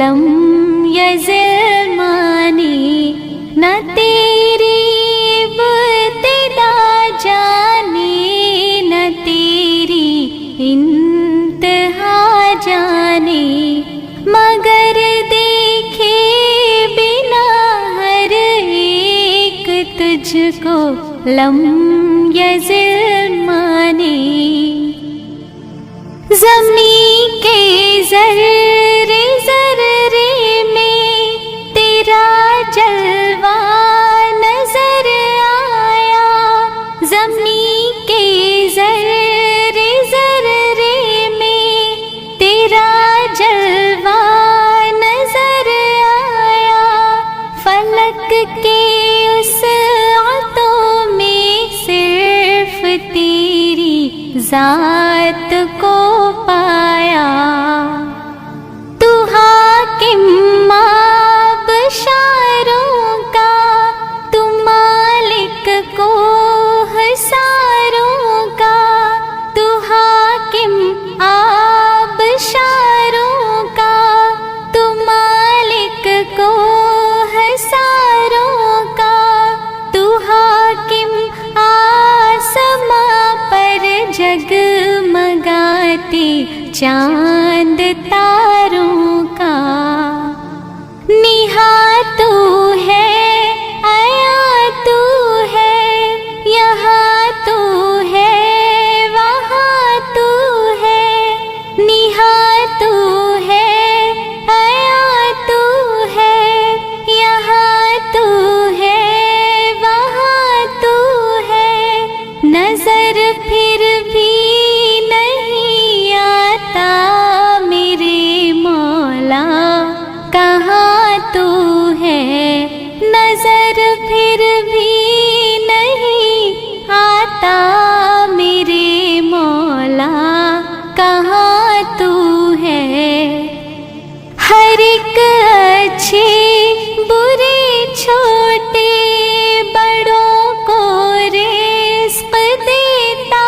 Lump यज़िल मानी, न तेरी इब्तिदा जाने न तेरी इंतहा जाने, मगर देखे बिना हर एक तुझको लम यज़िल माने। ज़मीं के ज़र्रे ज़र्रे में तेरा जलवा नज़र आया, ज़मीं के ज़र्रे ज़र्रे में तेरा जलवा नज़र आया, फलक के उस आतों में सिर्फ तेरी ज़ात को पाया। तू हाकिम आबशारों का, तू मालिक को हसारों का, तू हाकिम आबशारों का, तू मालिक को हसारों का, तू हाकिम आसमां पर जगमगाते चांद तारों का। निहा तू है, आया तू है, यहाँ तू है, वहाँ तू है, निहा तू है, आया तू है, यहाँ तू है, वहाँ तू है, नजर फिर भी नहीं आता मेरे मौला कहाँ तू है, नजर फिर भी नहीं आता मेरे मौला कहाँ तू है। हर एक अच्छे बुरे छोटे बड़ों को रिज़्क़ देता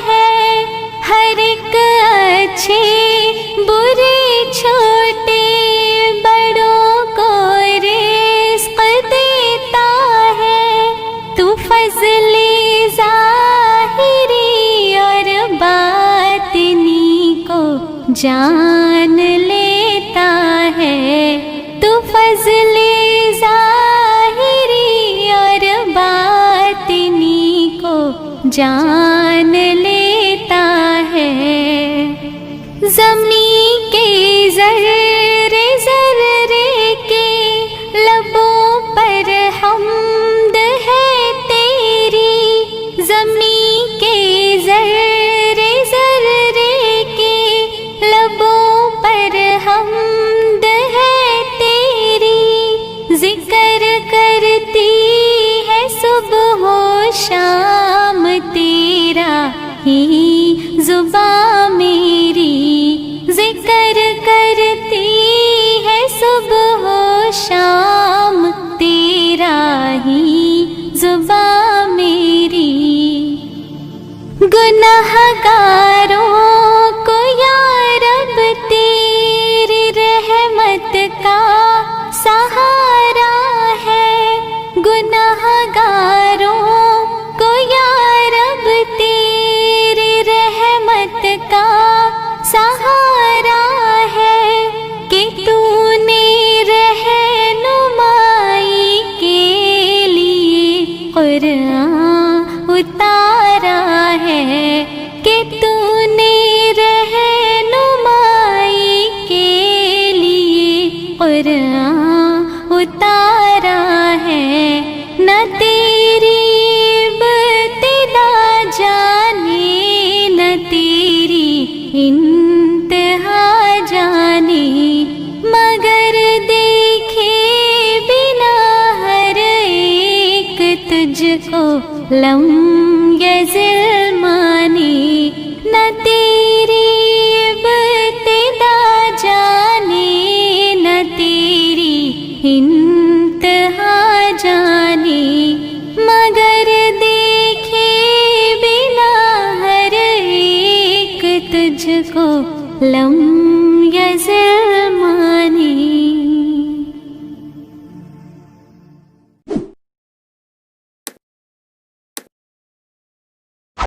है, हर एक अच्छे बुरे छोटे बड़ों को रिज़्क़ देता है। तू फ़ज़्ल-ए ज़ाहिरी और बातिनी को जान लेता है, तू फ़ज़्ल-ए ज़ाहिरी और बातिनी को जान लेता है। ज़मीं के ज़र्रे ज़र्रे के लबों पर हम्द है तेरी, ज़मीं के ज़र्रे ज़र्रे के लबों पर हम्द है तेरी, ज़िक्र करती है सुबह शाम तेरा ही ज़ुबां मेरी, ज़िक्र करती है सुबह शाम तेरा ही ज़ुबां मेरी। गुनाहगारों को या रब तेरी रहमत का सहारा है, गुनाहगारों को या रब तेरी रहमत का सहारा है, कि तूने रहनुमाई के लिए कुरान उतारा है, कि तूने रहनुमाई के लिए कुरान उतारा है। न तेरी इब्तिदा जाने न तेरी इंतहा जाने, मगर देखे बिना हर एक तुझको लम यज़िल माने, न तेरी इब्तिदा जाने न तेरी इंतहा जाने, मगर देखे बिना हर एक तुझको लम यज़िल माने।